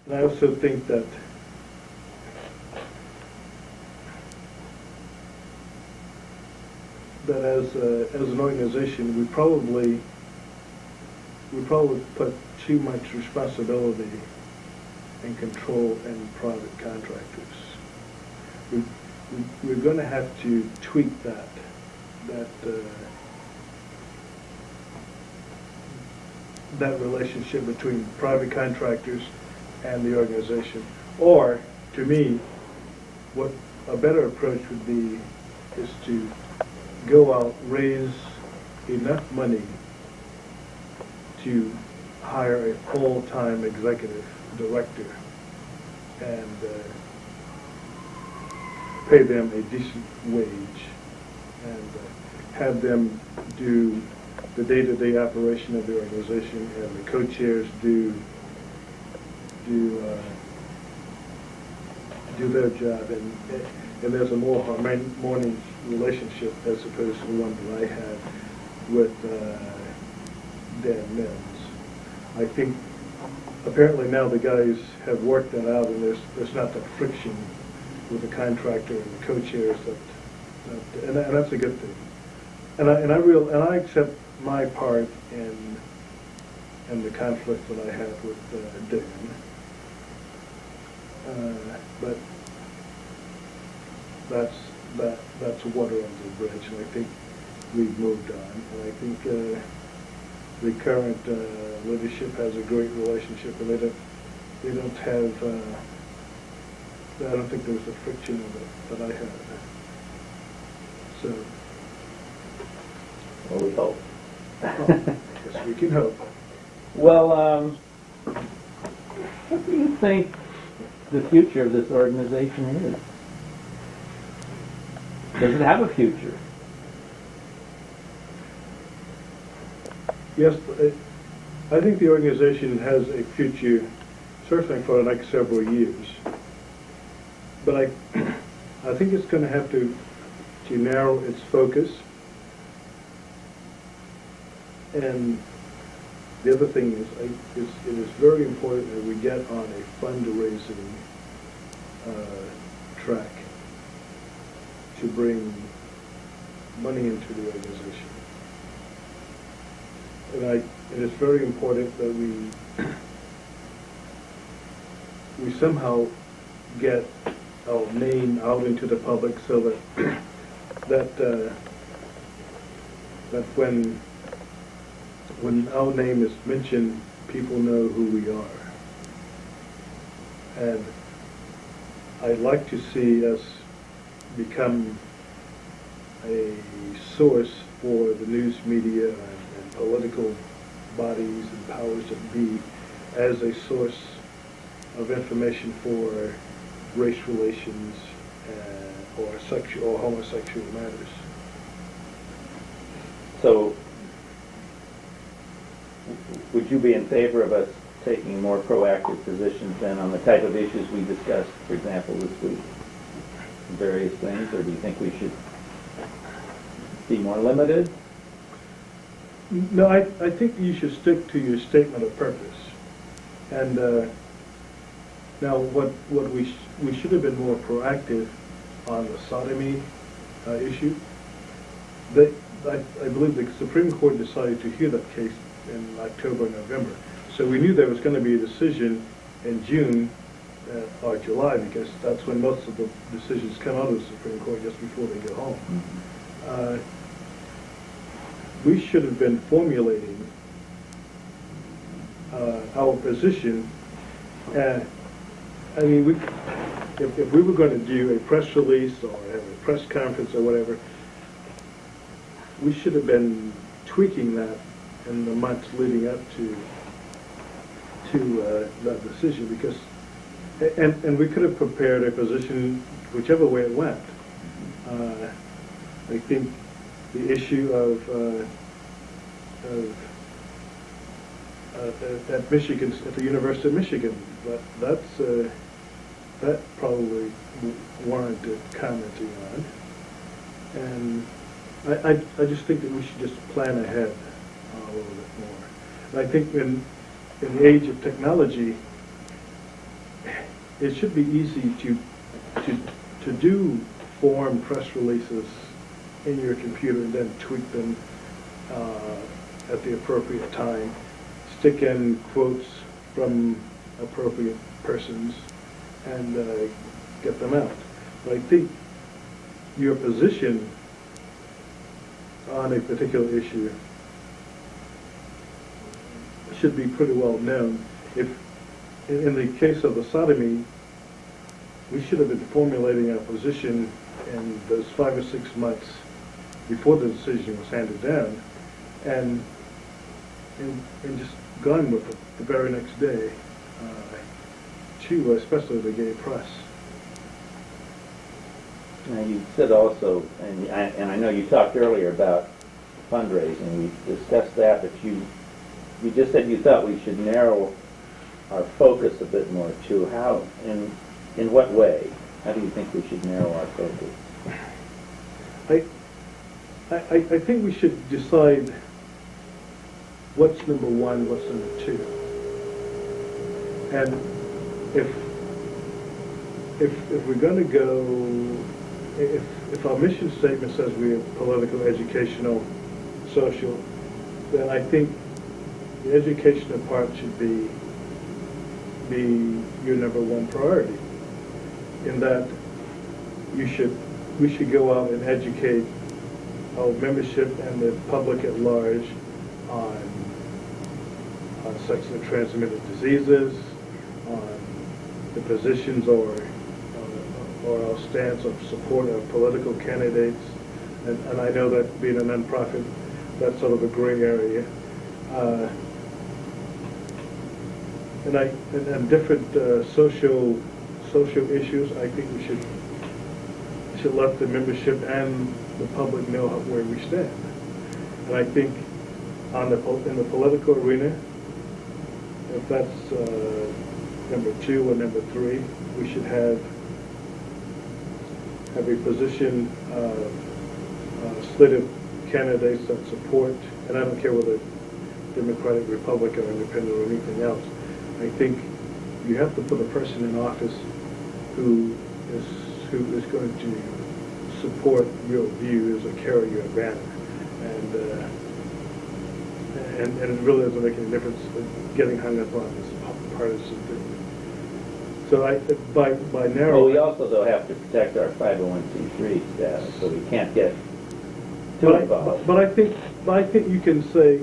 And I also think that as an organization, we probably put too much responsibility and control in private contractors. We're going to have to tweak that relationship between private contractors and the organization. Or, to me, what a better approach would be is to go out, raise enough money to hire a full-time executive director and pay them a decent wage and have them do the day-to-day operation of the organization, and the co-chairs do their job, and there's a more harmonious relationship as opposed to the one that I had with Dan Mills. I think apparently now the guys have worked that out, and there's not that friction with the contractor and the co-chairs and that's a good thing. And I accept my part in the conflict that I had with Dan. But that's water under the bridge, and I think we've moved on. And I think the current leadership has a great relationship, and they don't have. I don't think there was the friction that I had. So. Well, we hope. Yes, we can hope. Well, what do you think the future of this organization is? Does it have a future? Yes, I think the organization has a future, certainly for the next several years. But I think it's going to have to narrow its focus. And the other thing is, it is very important that we get on a fundraising track to bring money into the organization. And it is very important that we somehow get our name out into the public so that when our name is mentioned, people know who we are. And I'd like to see us become a source for the news media and political bodies and powers that be as a source of information for race relations or sexual or homosexual matters. So, would you be in favor of us taking more proactive positions then on the type of issues we discussed, for example, this week? Various things, or do you think we should be more limited? No, I think you should stick to your statement of purpose. And now, what we should have been more proactive on the sodomy issue. I believe the Supreme Court decided to hear that case in October and November. So we knew there was going to be a decision in June or July, because that's when most of the decisions come out of the Supreme Court, just before they go home. Mm-hmm. We should have been formulating our position. I mean, if we were going to do a press release or have a press conference or whatever, we should have been tweaking that in the months leading up to that decision, because and we could have prepared a position whichever way it went. I think the issue at Michigan, at the University of Michigan, that probably warranted commenting on. And I just think that we should just plan ahead a little bit more. And I think in the age of technology, it should be easy to do form press releases in your computer and then tweak them at the appropriate time. Stick in quotes from appropriate persons and get them out. But I think your position on a particular issue should be pretty well known. If, in the case of the sodomy, we should have been formulating our position in those 5 or 6 months before the decision was handed down, and just gone with it the very next day to especially the gay press. Now, you said also, and I know you talked earlier about fundraising, we discussed that, but you just said you thought we should narrow our focus a bit more to how, in what way? How do you think we should narrow our focus? I think we should decide what's number one, what's number two. And if we're going to go, if our mission statement says we're political, educational, social, then I think the educational part should be your number one priority. In that we should go out and educate our membership and the public at large on sexually transmitted diseases, on the positions or our stance of support of political candidates, and I know that being a nonprofit, that's sort of a gray area. And different social issues, I think we should let the membership and the public know where we stand. And I think in the political arena, if that's number 2 or number 3, we should have a position, slate of candidates that support, and I don't care whether Democratic, Republican, or Independent, or anything else. I think you have to put a person in office who is going to support your views or carry your banner, and it really doesn't make any difference getting hung up on this partisan thing. So by narrowing. Well, we also though have to protect our 501c3 status, so we can't get too involved. But I think you can say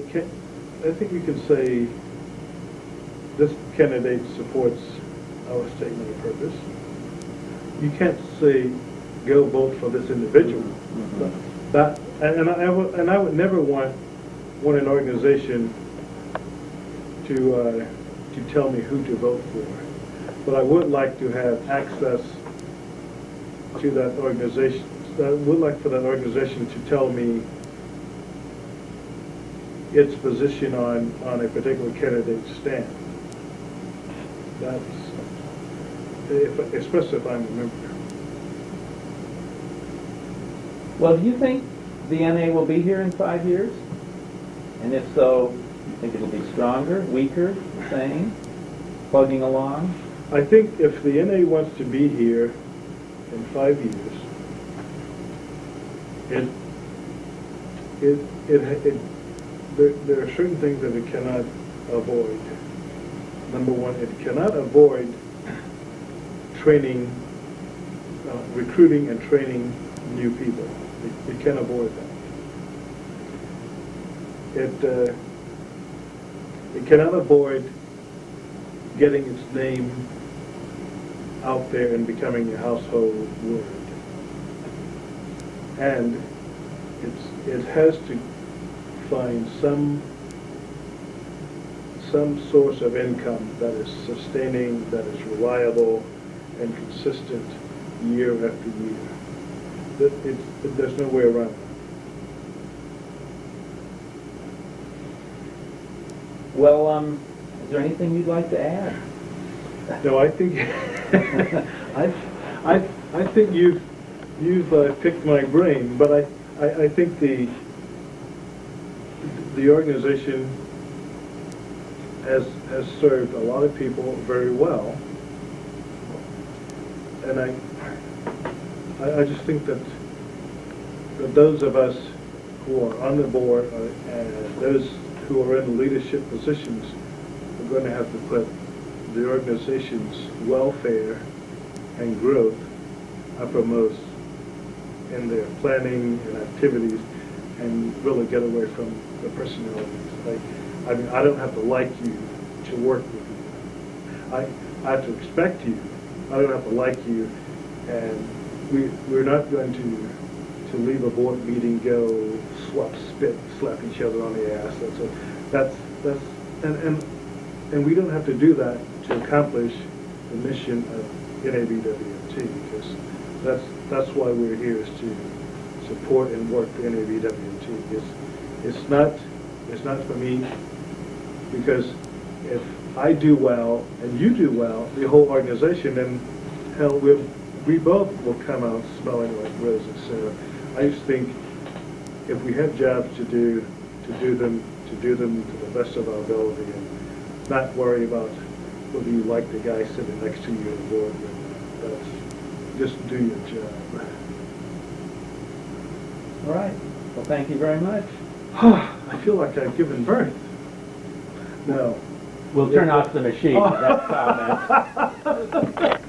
this candidate supports our statement of purpose. You can't say go vote for this individual. Mm-hmm. And I would never want an organization to tell me who to vote for. But I would like to have access to that organization. I would like for that organization to tell me its position on a particular candidate's stand. That's especially if I'm a member. Well, do you think the NA will be here in 5 years? And if so, you think it'll be stronger, weaker, same, plugging along? I think if the NA wants to be here in 5 years, there are certain things that it cannot avoid. Number one, it cannot avoid training, recruiting and training new people. It can't avoid that. It cannot avoid getting its name out there and becoming a household word. And it has to find some source of income that is sustaining, that is reliable and consistent year after year. There's no way around it. Well, is there anything you'd like to add? No, I think I think you've picked my brain, but I think the organization has served a lot of people very well, And I just think that those of us who are on the board and those who are in leadership positions are going to have to put the organization's welfare and growth uppermost in their planning and activities, and really get away from the personalities. I mean, I don't have to like you to work with you. I have to expect you. I don't have to like you, and we're not going to leave a board meeting, go swap spit, slap each other on the ass. And we don't have to do that to accomplish the mission of NABWMT, because that's why we're here, is to support and work for NABWMT. It's not for me, because if I do well and you do well, the whole organization, then hell, we both will come out smelling like roses. So I just think if we have jobs to do them to the best of our ability, and not worry about whether you like the guy sitting next to you in the boardroom. Just do your job. All right. Well, thank you very much. I feel like I've given birth. No. We'll turn off the machine. That's comment.